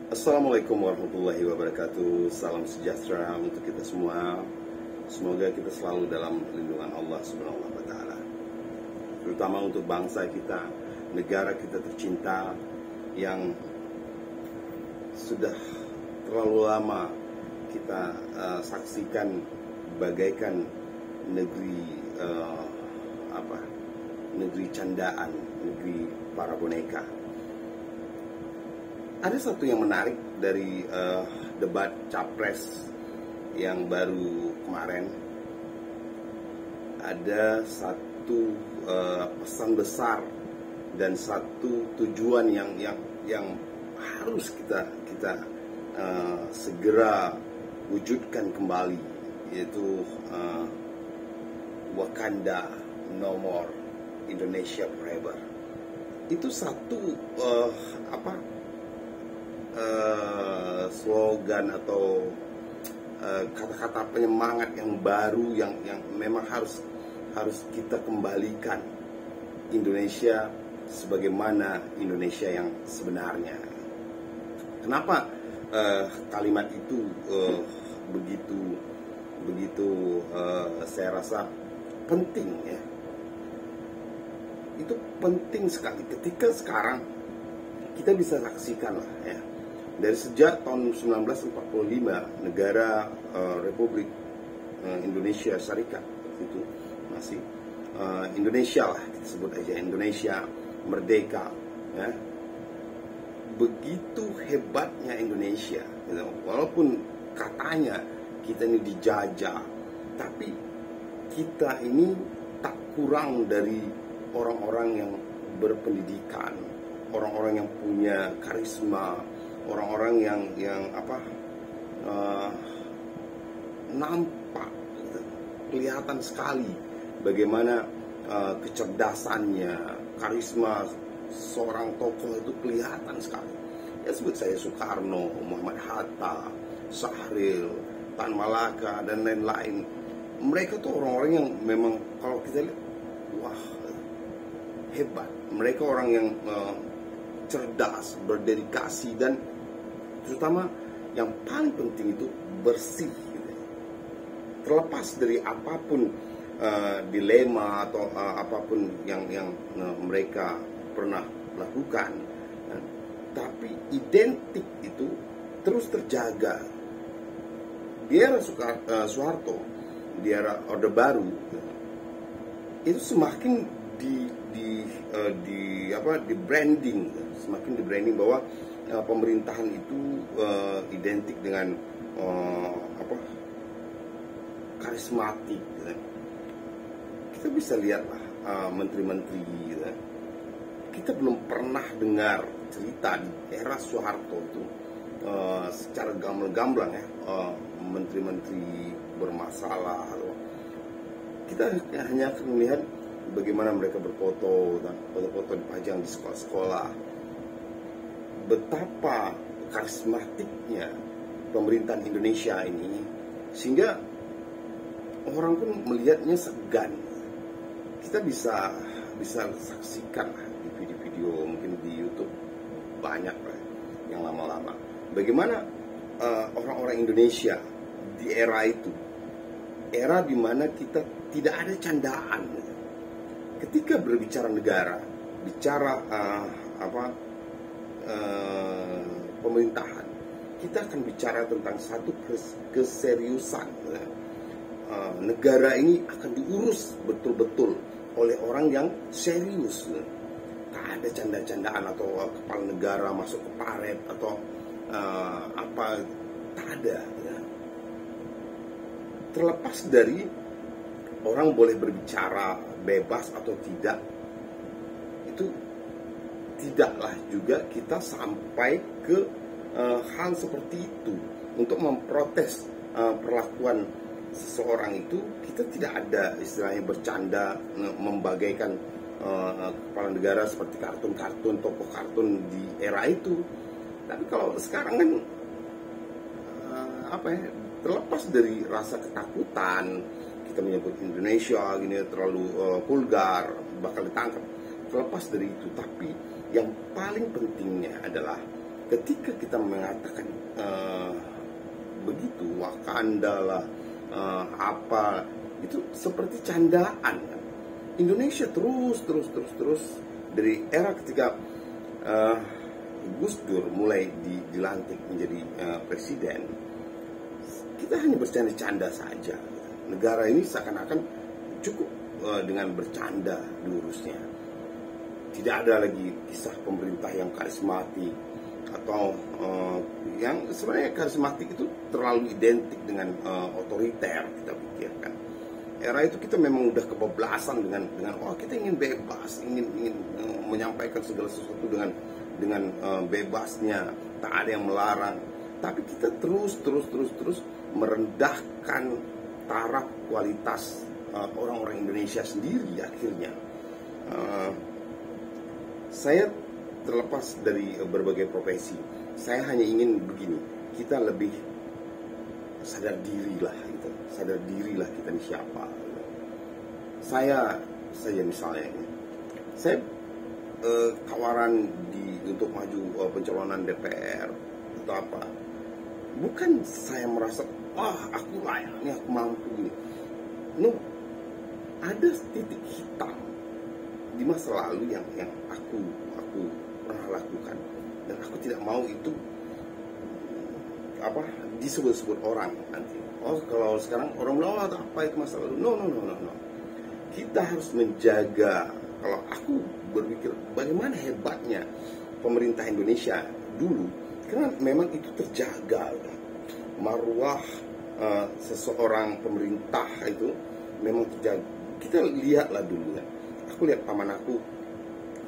Assalamualaikum warahmatullahi wabarakatuh. Salam sejahtera untuk kita semua. Semoga kita selalu dalam lindungan Allah Subhanahu wa taala. Terutama untuk bangsa kita, negara kita tercinta yang sudah terlalu lama kita saksikan bagaikan negeri negeri candaan, negeri para boneka. Ada satu yang menarik dari debat capres yang baru kemarin. Ada satu pesan besar dan satu tujuan yang harus kita segera wujudkan kembali, yaitu Wakanda No More, Indonesia Forever. Itu satu slogan atau kata-kata penyemangat yang baru yang memang harus kita kembalikan Indonesia sebagaimana Indonesia yang sebenarnya. Kenapa kalimat itu begitu saya rasa penting ya? Itu penting sekali ketika sekarang kita bisa saksikan lah ya. Dari sejak tahun 1945 negara Republik Indonesia Syarikat itu masih Indonesia lah, kita sebut aja Indonesia merdeka ya. Begitu hebatnya Indonesia gitu. Walaupun katanya kita ini dijajah, tapi kita ini tak kurang dari orang-orang yang berpendidikan, orang-orang yang punya karisma, orang-orang yang nampak gitu. Kelihatan sekali bagaimana kecerdasannya, karisma seorang tokoh itu kelihatan sekali. Ya sebut saya Soekarno, Muhammad Hatta, Sahril, Tan Malaka dan lain-lain. Mereka tuh orang-orang yang memang kalau kita lihat, wah hebat. Mereka orang yang cerdas, berdedikasi, dan terutama yang paling penting itu bersih gitu. Terlepas dari apapun dilema atau apapun yang mereka pernah lakukan, tapi identik itu terus terjaga. Di era Soeharto, di era Orde Baru, itu semakin di branding, semakin di branding bahwa pemerintahan itu identik dengan karismatik gitu. Kita bisa lihatlah menteri-menteri gitu. Kita belum pernah dengar cerita di era Soeharto itu secara gamblang ya, menteri-menteri bermasalah. Kita hanya akan melihat bagaimana mereka berfoto dan foto-foto dipajang di sekolah-sekolah. Betapa karismatiknya pemerintahan Indonesia ini sehingga orang pun melihatnya segan. Kita bisa saksikan di video-video mungkin di YouTube banyak lah yang lama-lama. Bagaimana orang-orang Indonesia di era itu, era di mana kita tidak ada candaan. Ketika berbicara negara, bicara pemerintahan, kita akan bicara tentang satu keseriusan. Negara ini akan diurus betul-betul oleh orang yang serius. Tak ada canda-candaan atau kepala negara masuk ke paret atau tak ada. Ya. Terlepas dari orang boleh berbicara bebas atau tidak, itu tidaklah juga kita sampai ke hal seperti itu untuk memprotes perlakuan seseorang itu. Kita tidak ada istilahnya bercanda membagaikan kepala negara seperti kartun-kartun, tokoh kartun di era itu. Tapi kalau sekarang kan terlepas dari rasa ketakutan, kita menyebut Indonesia gini terlalu vulgar, bakal ditangkap. Terlepas dari itu, tapi yang paling pentingnya adalah ketika kita mengatakan begitu, Wakanda lah, apa itu seperti candaan. Indonesia terus dari era ketika Gus Dur mulai dilantik menjadi presiden, kita hanya bercanda-canda saja. Negara ini seakan-akan cukup dengan bercanda diurusnya. Tidak ada lagi kisah pemerintah yang karismatik atau yang sebenarnya karismatik itu terlalu identik dengan otoriter, kita pikirkan. Era itu kita memang udah kebablasan dengan kita ingin bebas, ingin menyampaikan segala sesuatu dengan bebasnya, tak ada yang melarang. Tapi kita terus merendahkan taraf kualitas orang-orang Indonesia sendiri akhirnya. Saya terlepas dari berbagai profesi, saya hanya ingin begini, kita lebih sadar dirilah gitu. Sadar dirilah kita ini siapa. Saya misalnya ini, saya tawaran untuk maju pencalonan DPR atau apa, bukan saya merasa aku layak nih, aku mampu nih. No, ada titik hitam di masa lalu yang aku pernah lakukan, dan aku tidak mau itu disebut-sebut orang nanti. Kalau sekarang orang bilang apa itu masa lalu. No. Kita harus menjaga. Kalau aku berpikir bagaimana hebatnya pemerintah Indonesia dulu, karena memang itu terjaga. Marwah seseorang pemerintah itu memang terjaga. Kita lihatlah dulu ya. Aku lihat paman aku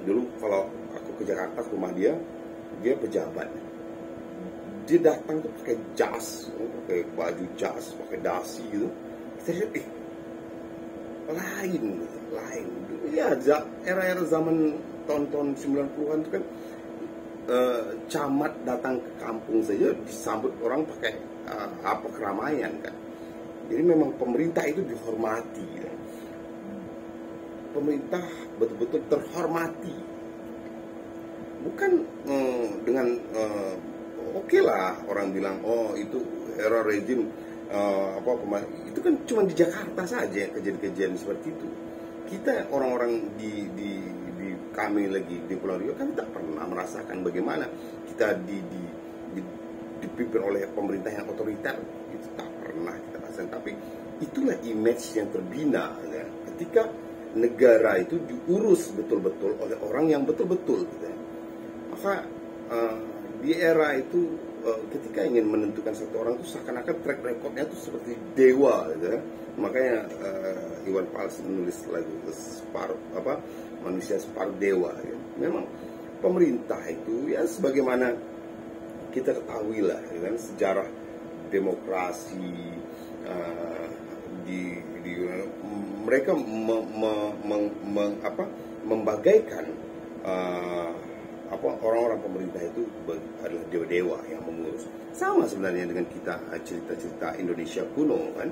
dulu, kalau aku ke Jakarta ke rumah dia pejabat. Dia datang tuh pakai jas, pakai baju jas, pakai dasi gitu. Kita lihat, lain. Ya, era-era zaman tahun 90-an itu kan, camat datang ke kampung saja disambut orang pakai keramaian kan. Jadi memang pemerintah itu dihormati. Ya. Pemerintah betul-betul terhormati. Bukan dengan oke lah orang bilang itu era rezim itu kan cuma di Jakarta saja kejadian-kejadian seperti itu. Kita orang-orang di kami lagi di Pulau Riau kan tak pernah merasakan bagaimana kita dipimpin oleh pemerintah yang otoriter. Itu tak pernah kita rasakan. Tapi itulah image yang terbina ya, ketika negara itu diurus betul-betul oleh orang yang betul-betul gitu ya. Maka di era itu ketika ingin menentukan satu orang itu seakan-akan track recordnya itu seperti dewa gitu ya. Makanya Iwan Fals menulis lagu manusia separuh dewa ya. Memang pemerintah itu ya sebagaimana kita ketahui lah ya kan, sejarah demokrasi mereka membagaikan orang-orang pemerintah itu adalah dewa-dewa yang mengurus. Sama sebenarnya dengan kita cerita-cerita Indonesia kuno kan,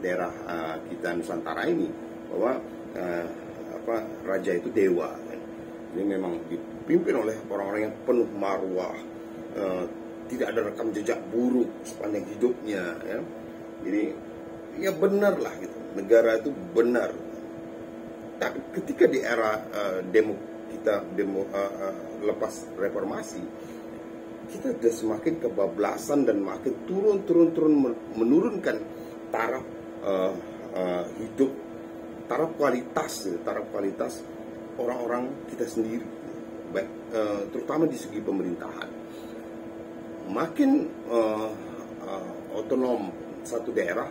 daerah kita Nusantara ini, bahwa raja itu dewa kan. Ini memang dipimpin oleh orang-orang yang penuh marwah, tidak ada rekam jejak buruk sepanjang hidupnya ya. Jadi ya benar lah gitu, negara itu benar. Tapi ketika di era lepas reformasi, kita sudah semakin kebablasan dan makin turun menurunkan taraf hidup, taraf kualitas orang-orang kita sendiri, baik terutama di segi pemerintahan. Makin otonom satu daerah,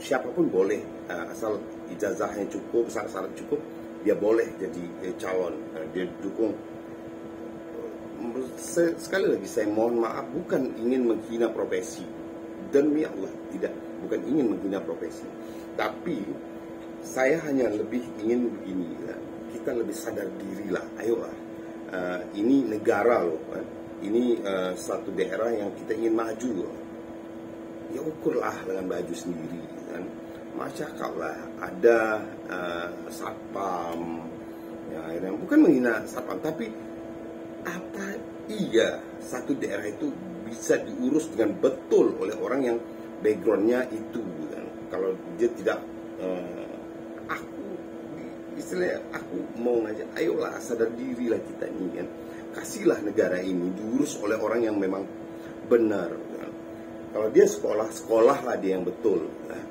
siapapun boleh, asal ijazahnya cukup, syarat cukup, dia boleh jadi calon, dia dukung. Sekali lagi saya mohon maaf, bukan ingin menghina profesi, demi Allah tidak, bukan ingin menghina profesi, tapi saya hanya lebih ingin begini ya, kita lebih sadar diri lah, ayolah, ini negara loh kan? Ini satu daerah yang kita ingin maju loh. Ya ukurlah dengan baju sendiri kan. Masyaallah ada satpam ya, bukan menghina satpam, tapi apa iya satu daerah itu bisa diurus dengan betul oleh orang yang backgroundnya itu kan. Kalau dia tidak aku mau ngajak, ayolah sadar dirilah kita ini kan, kasihlah negara ini diurus oleh orang yang memang benar kan. Kalau dia sekolahlah dia yang betul kan,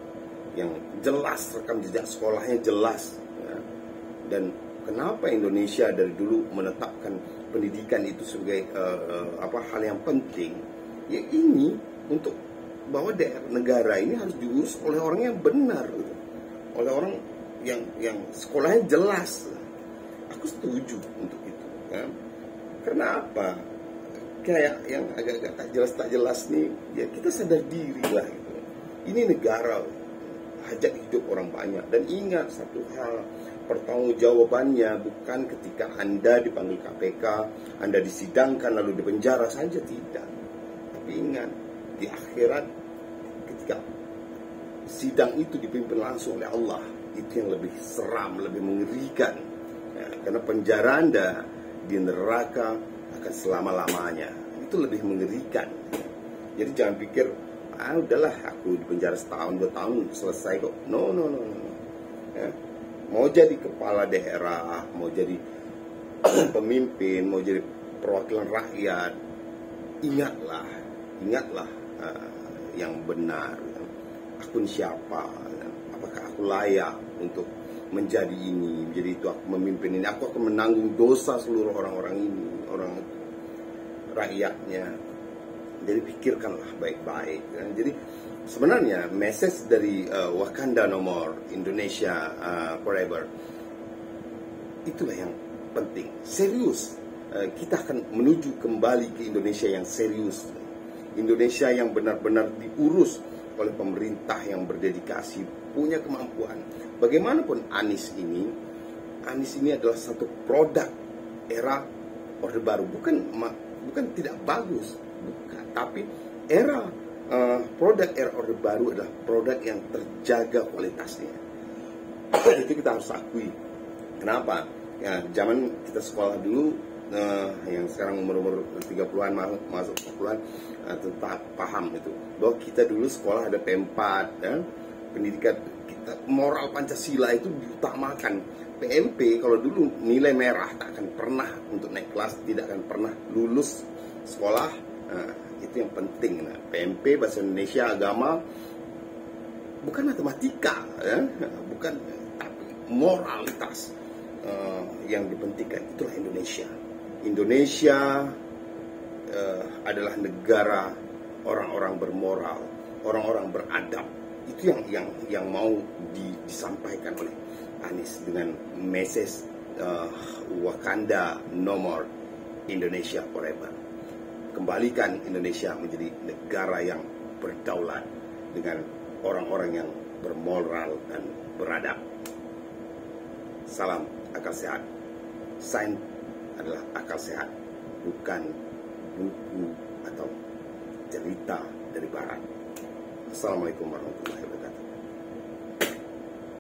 yang jelas, rekam jejak sekolahnya jelas kan. Dan kenapa Indonesia dari dulu menetapkan pendidikan itu sebagai hal yang penting? Ya ini untuk bahwa negara ini harus diurus oleh orang yang benar, gitu. Oleh orang yang sekolahnya jelas. Aku setuju untuk itu. Ya. Karena apa? Kayak yang agak-agak tak jelas nih, ya kita sadar diri lah. Gitu. Ini negara, hajat hidup orang banyak. Dan ingat satu hal, pertanggungjawabannya bukan ketika Anda dipanggil KPK, Anda disidangkan lalu dipenjara saja, tidak. Tapi ingat, di akhirat ketika sidang itu dipimpin langsung oleh Allah, itu yang lebih seram, lebih mengerikan ya, karena penjara Anda di neraka akan selama-lamanya. Itu lebih mengerikan ya. Jadi jangan pikir udahlah aku di penjara setahun 2 tahun selesai kok. No ya. Mau jadi kepala daerah, mau jadi pemimpin, mau jadi perwakilan rakyat, ingatlah yang benar. Aku ini siapa? Apakah aku layak untuk menjadi ini, menjadi itu, aku memimpin ini? Aku akan menanggung dosa seluruh orang-orang ini, orang rakyatnya. Jadi pikirkanlah baik-baik. Jadi sebenarnya message dari Wakanda No More, Indonesia Forever, itulah yang penting. Serius. Kita akan menuju kembali ke Indonesia yang serius. Indonesia yang benar-benar diurus oleh pemerintah yang berdedikasi, punya kemampuan. Bagaimanapun Anies ini adalah satu produk era Orde Baru. Bukan tidak bagus, bukan. Tapi produk era Orde Baru adalah produk yang terjaga kualitasnya. Itu kita harus akui. Kenapa? Ya, zaman kita sekolah dulu, yang sekarang umur 30-an masuk 40-an tetap paham itu bahwa kita dulu sekolah ada P4 ya, pendidikan kita, moral Pancasila itu diutamakan. PMP kalau dulu nilai merah, tak akan pernah untuk naik kelas, tidak akan pernah lulus sekolah. Itu yang penting. PMP bahasa Indonesia, agama, bukan matematika ya, bukan, tapi moralitas yang dipentingkan. Itulah Indonesia adalah negara orang-orang bermoral, orang-orang beradab. Itu yang mau disampaikan oleh Anies dengan message Wakanda No More, Indonesia Forever. Kembalikan Indonesia menjadi negara yang berdaulat dengan orang-orang yang bermoral dan beradab. Salam akal sehat. Sains adalah akal sehat, bukan buku atau cerita dari barat. Assalamualaikum warahmatullahi wabarakatuh.